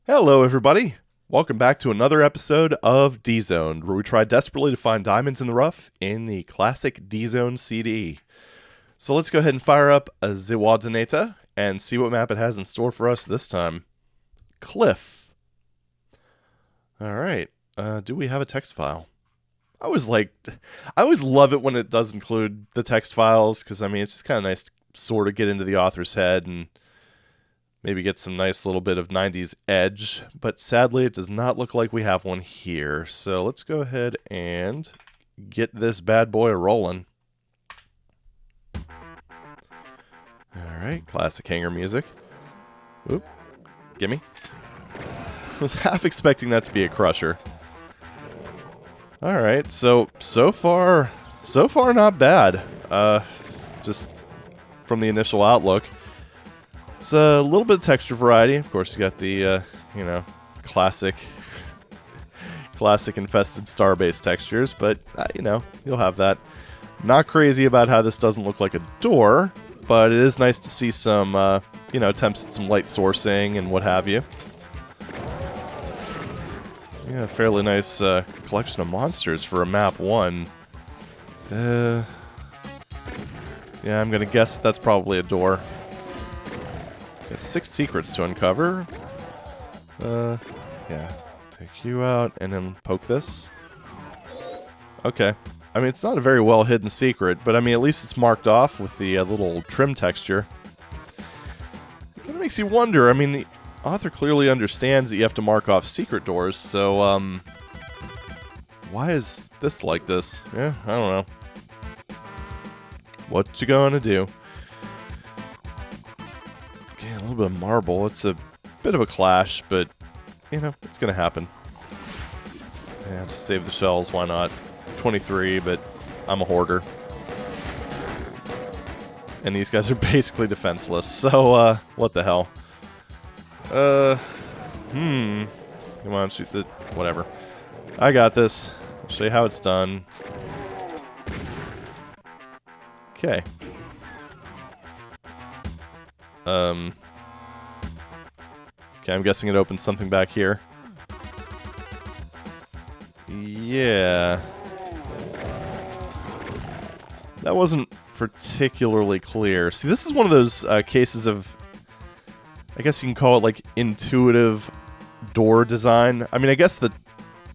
Hello everybody! Welcome back to another episode of D-Zoned, where we try desperately to find diamonds in the rough in the classic D-Zone CD. So let's go ahead and fire up a WAD Selection and see what map it has in store for us this time. Cliff. Alright, do we have a text file? I always love it when it does include the text files, because I mean it's just kind of nice to sort of get into the author's head and maybe get some nice little bit of 90s edge, but sadly it does not look like we have one here. So let's go ahead and get this bad boy rolling. Alright, classic hanger music. Oop, gimme. Was half expecting that to be a crusher. Alright, so far not bad. Just from the initial outlook. It's a little bit of texture variety. Of course, you got the, classic infested starbase textures, but, you'll have that. Not crazy about how this doesn't look like a door, but it is nice to see some, attempts at some light sourcing and what have you. Yeah, a fairly nice collection of monsters for a map 1. Yeah, I'm gonna guess that's probably a door. Got 6 secrets to uncover. Yeah. Take you out and then poke this. Okay. I mean, it's not a very well hidden secret, but I mean, at least it's marked off with the little trim texture. It kind of makes you wonder. I mean, the author clearly understands that you have to mark off secret doors, so, why is this like this? Yeah, I don't know. What you gonna do? Okay, a little bit of marble. It's a bit of a clash, but, it's gonna happen. Yeah, just save the shells, why not? 23, but I'm a hoarder. And these guys are basically defenseless, so, what the hell? Come on, shoot the... whatever. I got this. I'll show you how it's done. Okay. Okay, I'm guessing it opens something back here. Yeah. That wasn't particularly clear. See, this is one of those cases of, I guess you can call it like intuitive door design. I mean, I guess the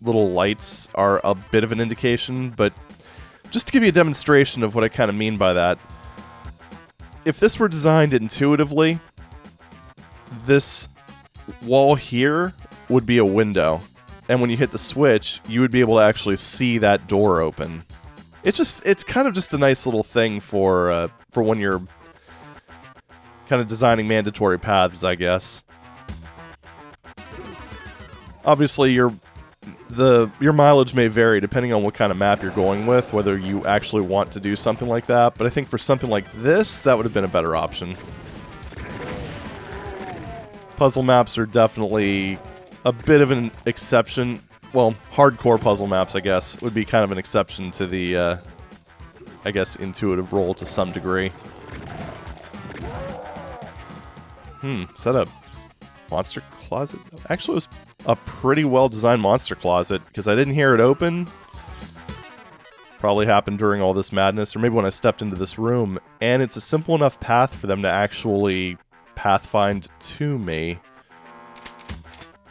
little lights are a bit of an indication, but just to give you a demonstration of what I kind of mean by that, if this were designed intuitively, this wall here would be a window. And when you hit the switch, you would be able to actually see that door open. It's kind of just a nice little thing for when you're kind of designing mandatory paths, I guess. Obviously, your mileage may vary depending on what kind of map you're going with, whether you actually want to do something like that, but I think for something like this, that would have been a better option. Puzzle maps are definitely a bit of an exception. Well, hardcore puzzle maps, I guess, would be kind of an exception to the, I guess, intuitive role to some degree. Is that a monster closet? Actually, it was a pretty well-designed monster closet, because I didn't hear it open. Probably happened during all this madness, or maybe when I stepped into this room, and it's a simple enough path for them to actually pathfind to me.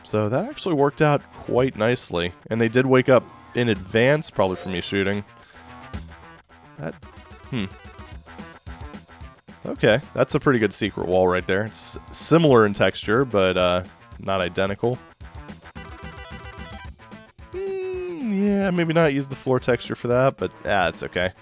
So that actually worked out quite nicely, and they did wake up in advance, probably for me shooting. Okay, that's a pretty good secret wall right there. It's similar in texture, but not identical. Yeah, maybe not use the floor texture for that, but it's okay.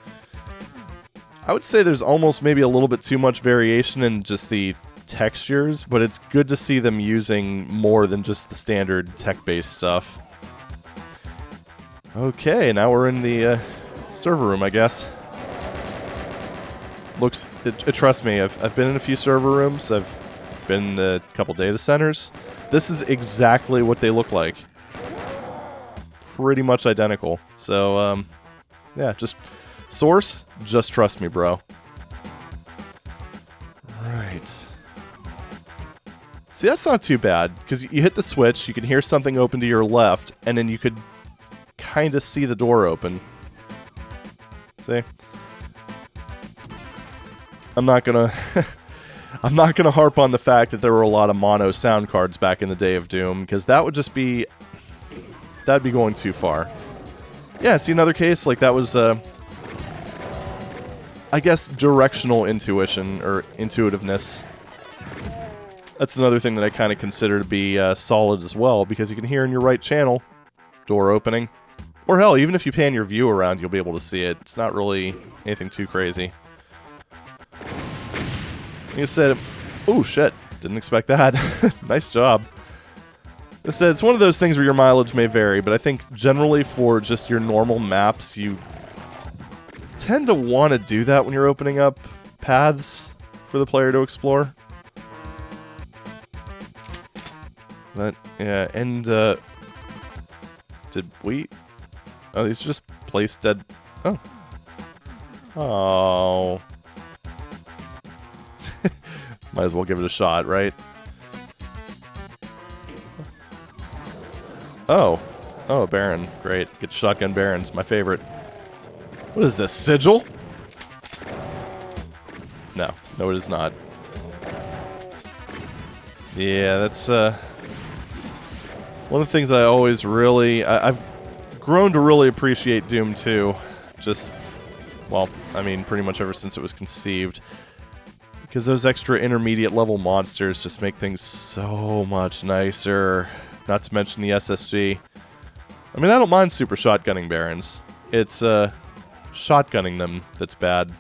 I would say there's almost maybe a little bit too much variation in just the textures, but it's good to see them using more than just the standard tech-based stuff. Okay, now we're in the server room, I guess. Trust me, I've been in a few server rooms, I've been in a couple data centers. This is exactly what they look like. Pretty much identical. So, yeah, just source, just trust me, bro. Right. See, that's not too bad, because you hit the switch, you can hear something open to your left, and then you could kind of see the door open. See? I'm not gonna... I'm not gonna harp on the fact that there were a lot of mono sound cards back in the day of Doom, because that would just be... That'd be going too far. Yeah, see another case? Like, that was, I guess, directional intuition, or intuitiveness. That's another thing that I kind of consider to be solid as well, because you can hear in your right channel, door opening. Or hell, even if you pan your view around, you'll be able to see it. It's not really anything too crazy. You said, oh shit, didn't expect that. Nice job. I said, it's one of those things where your mileage may vary, but I think generally for just your normal maps, you tend to want to do that when you're opening up paths for the player to explore. But, yeah, and, did we... Oh, these are just placed dead... Oh. Oh. Might as well give it a shot, right? Oh. Oh, Baron. Great. Get shotgun Barons. My favorite. What is this, Sigil? No. No, it is not. Yeah, that's, one of the things I always really... I've grown to really appreciate Doom 2. Just... Well, I mean, pretty much ever since it was conceived. Because those extra intermediate level monsters just make things so much nicer. Not to mention the SSG. I mean, I don't mind super shotgunning Barons. It's, shotgunning them that's bad.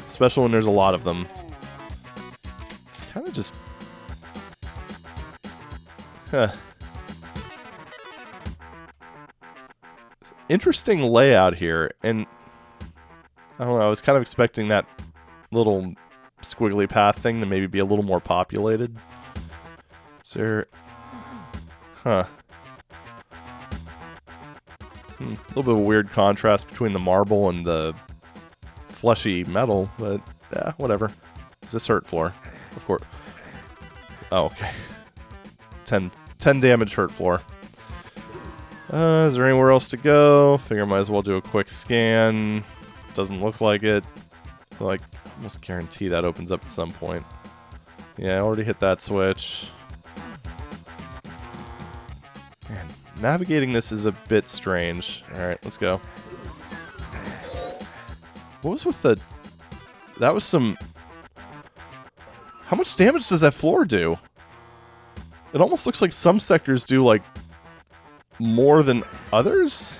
Especially when there's a lot of them. It's kind of just... Huh. Interesting layout here, and... I don't know, I was kind of expecting that little squiggly path thing to maybe be a little more populated. Is there... Huh. A little bit of a weird contrast between the marble and the fleshy metal, but yeah, whatever. Is this hurt floor? Of course. Oh, okay. 10 damage hurt floor. Is there anywhere else to go? Figure I might as well do a quick scan. Doesn't look like it. Like, almost guarantee that opens up at some point. Yeah, I already hit that switch. Man, navigating this is a bit strange. Alright, let's go. What was with the... That was some... How much damage does that floor do? It almost looks like some sectors do, like, more than others?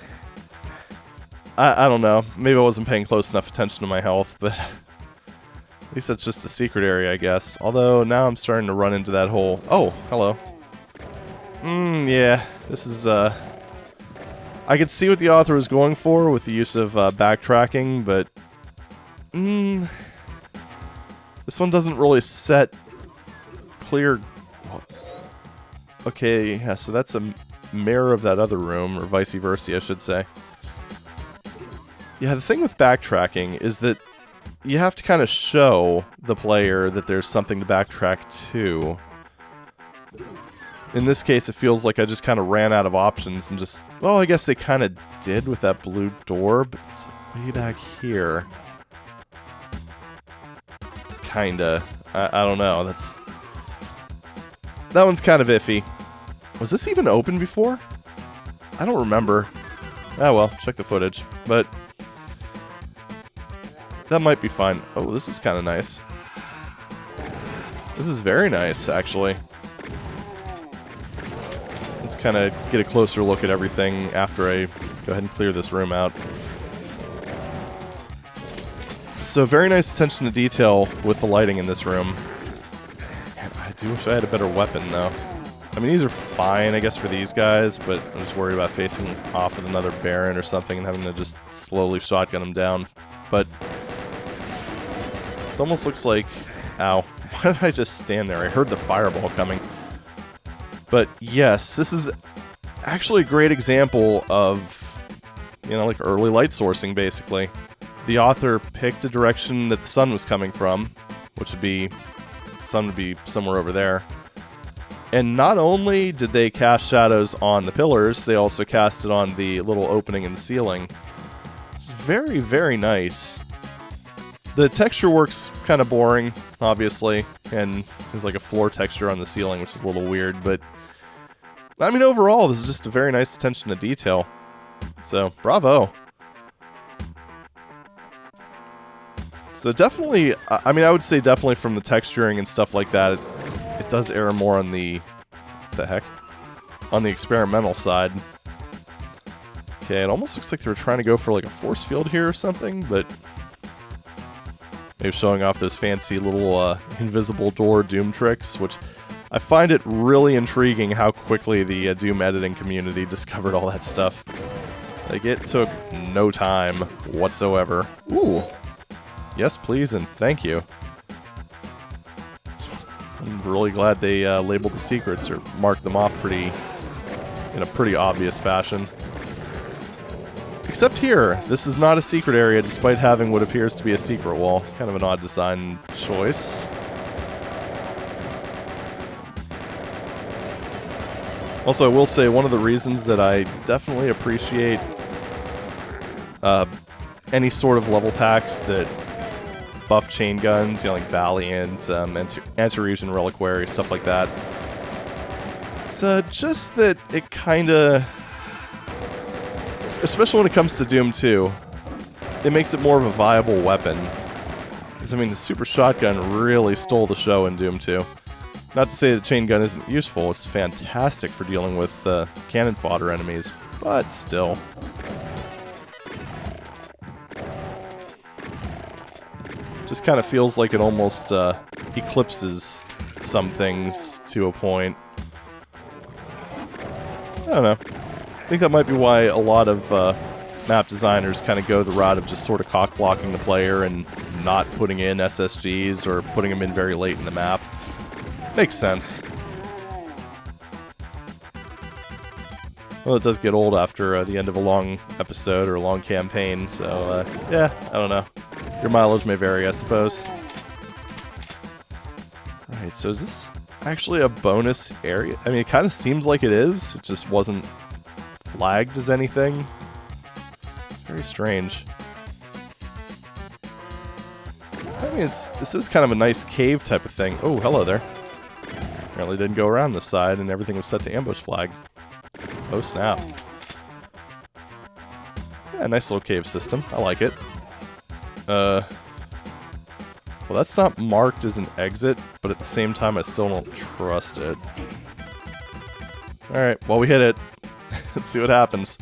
I don't know. Maybe I wasn't paying close enough attention to my health, but... At least that's just a secret area, I guess. Although, now I'm starting to run into that hole. Oh, hello. Yeah. This is, I could see what the author was going for with the use of, backtracking, but... This one doesn't really set clear... Okay, yeah, so that's a mirror of that other room, or vice versa, I should say. Yeah, the thing with backtracking is that you have to kind of show the player that there's something to backtrack to. In this case, it feels like I just kind of ran out of options and just... Well, I guess they kind of did with that blue door, but it's way back here. Kinda. I don't know, that's... That one's kind of iffy. Was this even open before? I don't remember. Ah well, check the footage. But... That might be fine. Oh, this is kind of nice. This is very nice, actually. Let's kind of get a closer look at everything after I go ahead and clear this room out. So, very nice attention to detail with the lighting in this room. Man, I do wish I had a better weapon, though. I mean, these are fine, I guess, for these guys, but I'm just worried about facing off with another Baron or something and having to just slowly shotgun them down. But... It almost looks like... Ow. Why did I just stand there? I heard the fireball coming. But yes, this is actually a great example of, you know, like early light sourcing, basically. The author picked a direction that the sun was coming from, which would be the sun would be somewhere over there. And not only did they cast shadows on the pillars, they also cast it on the little opening in the ceiling. It's very, very nice. The texture work's kind of boring, obviously, and there's like a floor texture on the ceiling, which is a little weird, but I mean, overall, this is just a very nice attention to detail. So, bravo. So definitely, I mean, I would say definitely from the texturing and stuff like that, it does err more on the heck? On the experimental side. Okay, it almost looks like they were trying to go for like a force field here or something, but maybe showing off those fancy little invisible door Doom tricks, which I find it really intriguing how quickly the Doom editing community discovered all that stuff. Like, it took no time whatsoever. Ooh. Yes, please, and thank you. I'm really glad they labeled the secrets or marked them off in a pretty obvious fashion. Except here, this is not a secret area despite having what appears to be a secret wall. Kind of an odd design choice. Also, I will say one of the reasons that I definitely appreciate any sort of level packs that buff chain guns, you know, like Valiant, Anti-Region Reliquary, stuff like that. It's just that it kinda, especially when it comes to Doom 2, it makes it more of a viable weapon. Because, I mean, the Super Shotgun really stole the show in Doom 2. Not to say that chain gun isn't useful, it's fantastic for dealing with cannon fodder enemies, but still. Just kind of feels like it almost eclipses some things to a point. I don't know. I think that might be why a lot of map designers kind of go the route of just sort of cock-blocking the player and not putting in SSGs or putting them in very late in the map. Makes sense. Well, it does get old after the end of a long episode or a long campaign, so yeah, I don't know. Your mileage may vary, I suppose. Alright, so is this actually a bonus area? I mean, it kind of seems like it is. It just wasn't flagged as anything. Very strange. I mean, this is kind of a nice cave type of thing. Oh, hello there. Apparently didn't go around this side and everything was set to ambush flag. Oh, snap. Yeah, nice little cave system. I like it. Well, that's not marked as an exit, but at the same time, I still don't trust it. Alright, well, we hit it. Let's see what happens.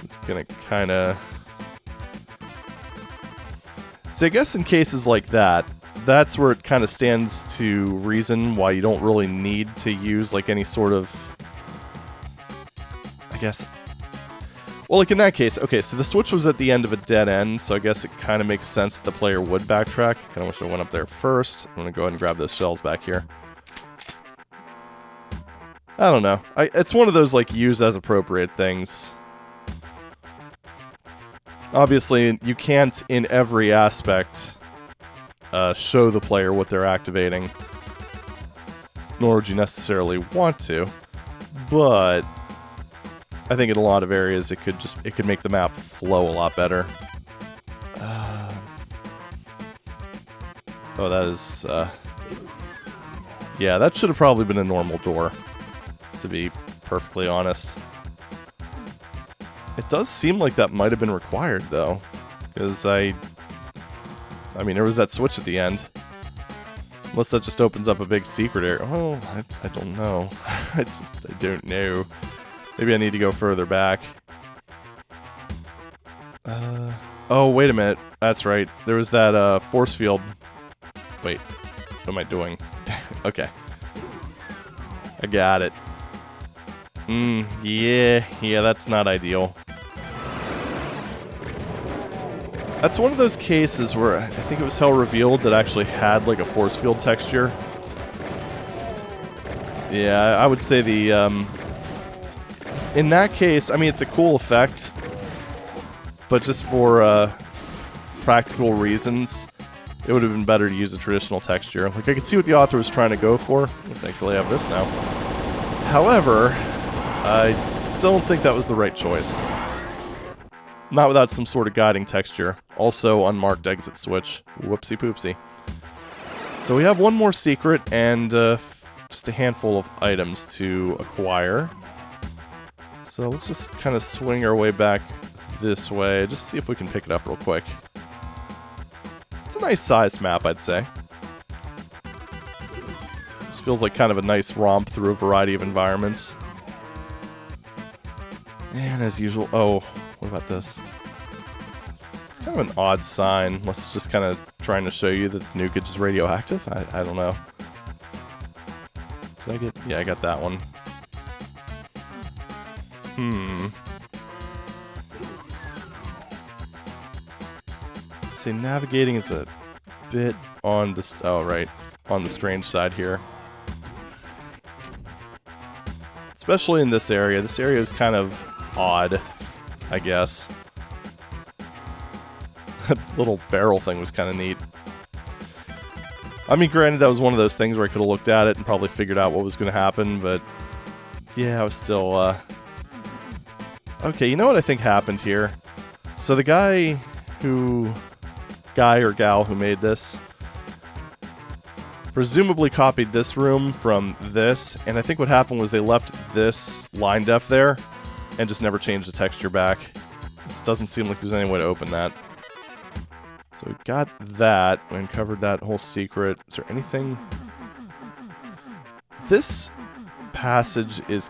It's gonna kinda... So I guess in cases like that, that's where it kind of stands to reason why you don't really need to use, like, any sort of... I guess... Well, like in that case, okay, so the switch was at the end of a dead end, so I guess it kind of makes sense that the player would backtrack. Kind of wish I went up there first. I'm going to go ahead and grab those shells back here. I don't know. It's one of those, like, use as appropriate things. Obviously, you can't, in every aspect, show the player what they're activating. Nor would you necessarily want to. But I think in a lot of areas it could make the map flow a lot better. Oh, that is... yeah, that should have probably been a normal door, to be perfectly honest. It does seem like that might have been required, though. Because I mean, there was that switch at the end. Unless that just opens up a big secret area. Oh, I don't know. I don't know. Maybe I need to go further back. Oh, wait a minute. That's right. There was that force field. Wait, what am I doing? Okay. I got it. Yeah, that's not ideal. That's one of those cases where I think it was Hell Revealed that actually had like a force field texture. Yeah, I would say the, in that case, I mean, it's a cool effect, but just for, practical reasons, it would have been better to use a traditional texture. Like, I could see what the author was trying to go for. Thankfully, I have this now. However, I don't think that was the right choice. Not without some sort of guiding texture. Also, unmarked exit switch. Whoopsie poopsie. So we have one more secret and just a handful of items to acquire. So let's just kind of swing our way back this way. Just see if we can pick it up real quick. It's a nice sized map, I'd say. Just feels like kind of a nice romp through a variety of environments. And as usual, oh, what about this? It's kind of an odd sign, unless it's just kind of trying to show you that the nukage is radioactive. I don't know. Did I get? Yeah, I got that one. Let's see, navigating is a bit on the... oh, right. On the strange side here. Especially in this area. This area is kind of odd, I guess. That little barrel thing was kind of neat. I mean, granted, that was one of those things where I could have looked at it and probably figured out what was going to happen, but... yeah, I was still, okay, you know what I think happened here? So the guy or gal who made this presumably copied this room from this, and I think what happened was they left this line def there and just never changed the texture back. This doesn't seem like there's any way to open that. So we got that. We uncovered that whole secret. Is there anything? This passage is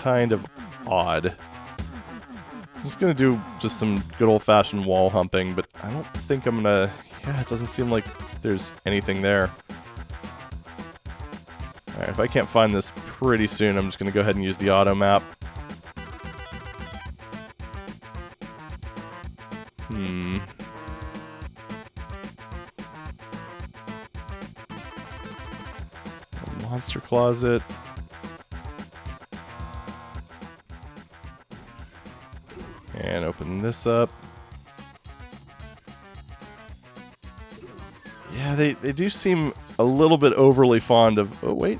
kind of odd. I'm just gonna do just some good old-fashioned wall humping, but I don't think I'm gonna... yeah, it doesn't seem like there's anything there. Alright, if I can't find this pretty soon, I'm just gonna go ahead and use the auto map. Monster closet. And open this up. Yeah, they do seem a little bit overly fond of... oh, wait.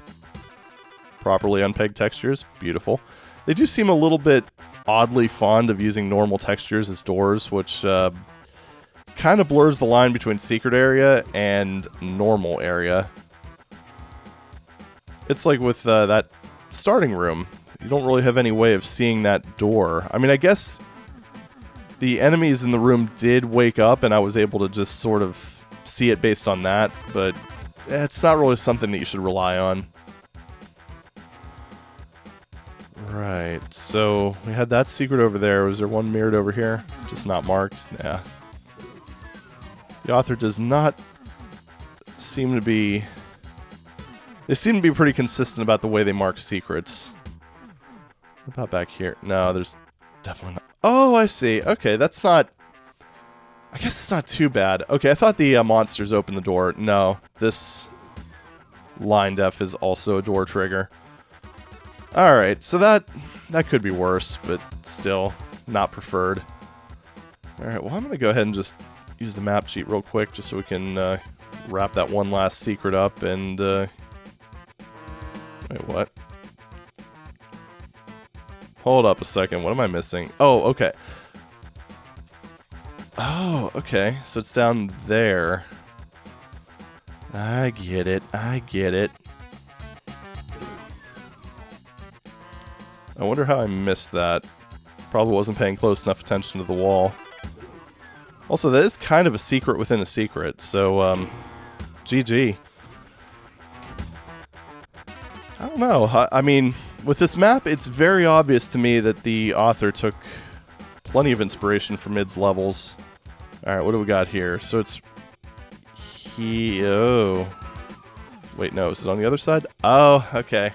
Properly unpegged textures. Beautiful. They do seem a little bit oddly fond of using normal textures as doors, which kind of blurs the line between secret area and normal area. It's like with that starting room. You don't really have any way of seeing that door. I mean, I guess the enemies in the room did wake up, and I was able to just sort of see it based on that, but it's not really something that you should rely on. Right, so we had that secret over there. Was there one mirrored over here? Just not marked? Yeah. The author does not seem to be... they seem to be pretty consistent about the way they mark secrets. What about back here? No, there's definitely not... oh, I see. Okay, that's not... I guess it's not too bad. Okay, I thought the monsters opened the door. No, this line def is also a door trigger. Alright, so that could be worse, but still not preferred. Alright, well, I'm going to go ahead and just use the map sheet real quick just so we can wrap that one last secret up and... wait, what? Hold up a second, what am I missing? Oh, okay. Oh, okay, so it's down there. I get it, I get it. I wonder how I missed that. Probably wasn't paying close enough attention to the wall. Also, that is kind of a secret within a secret, so, GG. I don't know, I mean, with this map, it's very obvious to me that the author took plenty of inspiration from Mid's levels. Alright, what do we got here? So it's... oh. Wait, no, is it on the other side? Oh, okay.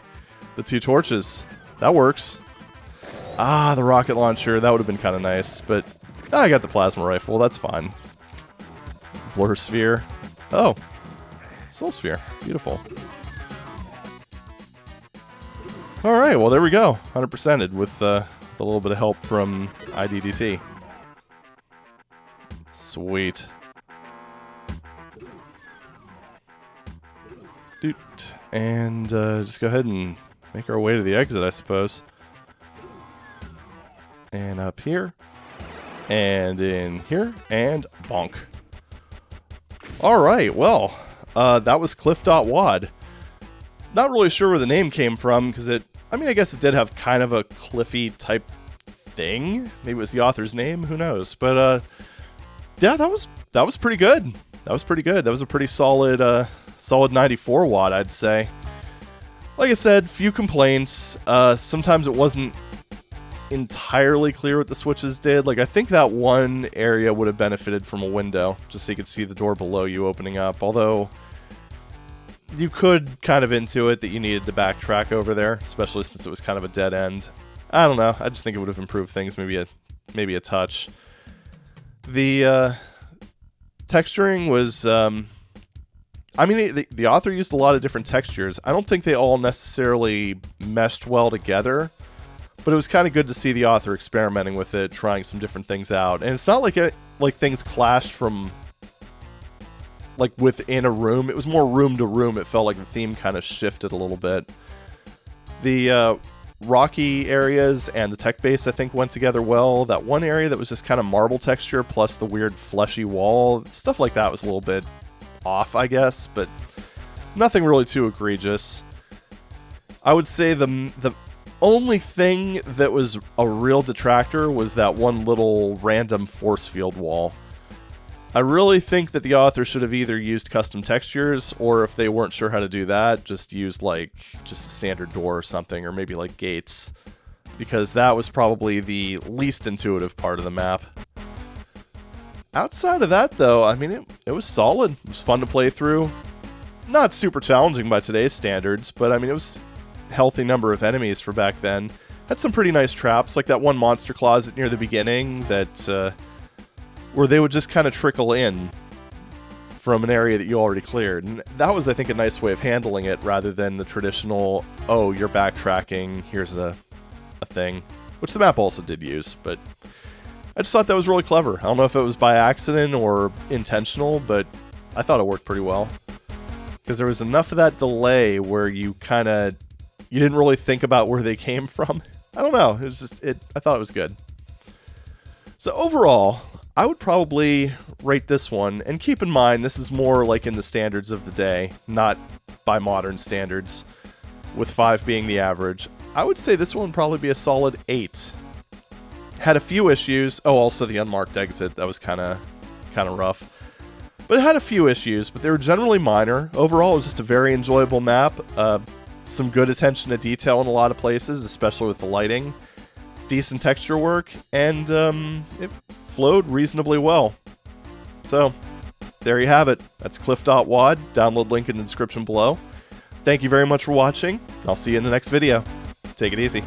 The two torches. That works. Ah, the rocket launcher. That would have been kind of nice, but I got the plasma rifle. That's fine. Blur sphere. Oh. Soul sphere. Beautiful. Alright, well there we go. 100%ed with a little bit of help from IDDT. Sweet. And just go ahead and make our way to the exit, I suppose. And up here. And in here. And bonk. Alright, well, that was CLIFF.WAD. Not really sure where the name came from, because I guess it did have kind of a Cliffy type thing. Maybe it was the author's name, who knows. But, yeah, that was pretty good. That was pretty good. That was a pretty solid, solid 94 watt, I'd say. Like I said, few complaints. Sometimes it wasn't entirely clear what the switches did. Like, I think that one area would have benefited from a window, just so you could see the door below you opening up. Although, you could kind of intuit that you needed to backtrack over there, especially since it was kind of a dead end. I don't know. I just think it would have improved things maybe a touch. The texturing was, the author used a lot of different textures. I don't think they all necessarily meshed well together, but it was kind of good to see the author experimenting with it, trying some different things out. And it's not like things clashed from like within a room. It was more room to room. It felt like the theme kind of shifted a little bit. The rocky areas and the tech base, I think, went together well. That one area that was just kind of marble texture plus the weird fleshy wall, stuff like that was a little bit off, I guess, but nothing really too egregious. I would say the only thing that was a real detractor was that one little random force field wall. I really think that the author should have either used custom textures, or if they weren't sure how to do that, just used just a standard door or something, or maybe like gates, because that was probably the least intuitive part of the map. Outside of that, though, I mean, it was solid. It was fun to play through. Not super challenging by today's standards, but I mean, it was a healthy number of enemies for back then. Had some pretty nice traps, like that one monster closet near the beginning that where they would just kind of trickle in from an area that you already cleared. And that was, I think, a nice way of handling it, rather than the traditional, oh, you're backtracking, here's a thing, which the map also did use, but I just thought that was really clever. I don't know if it was by accident or intentional, but I thought it worked pretty well. Because there was enough of that delay where you didn't really think about where they came from. I don't know, it was just, I thought it was good. So overall, I would probably rate this one, and keep in mind, this is more like in the standards of the day, not by modern standards, with 5 being the average. I would say this one would probably be a solid 8. Had a few issues. Oh, also the unmarked exit, that was kind of rough. But it had a few issues, but they were generally minor. Overall, it was just a very enjoyable map. Some good attention to detail in a lot of places, especially with the lighting. Decent texture work, and it flowed reasonably well. So, there you have it. That's CLIFF.WAD. Download link in the description below. Thank you very much for watching. I'll see you in the next video. Take it easy.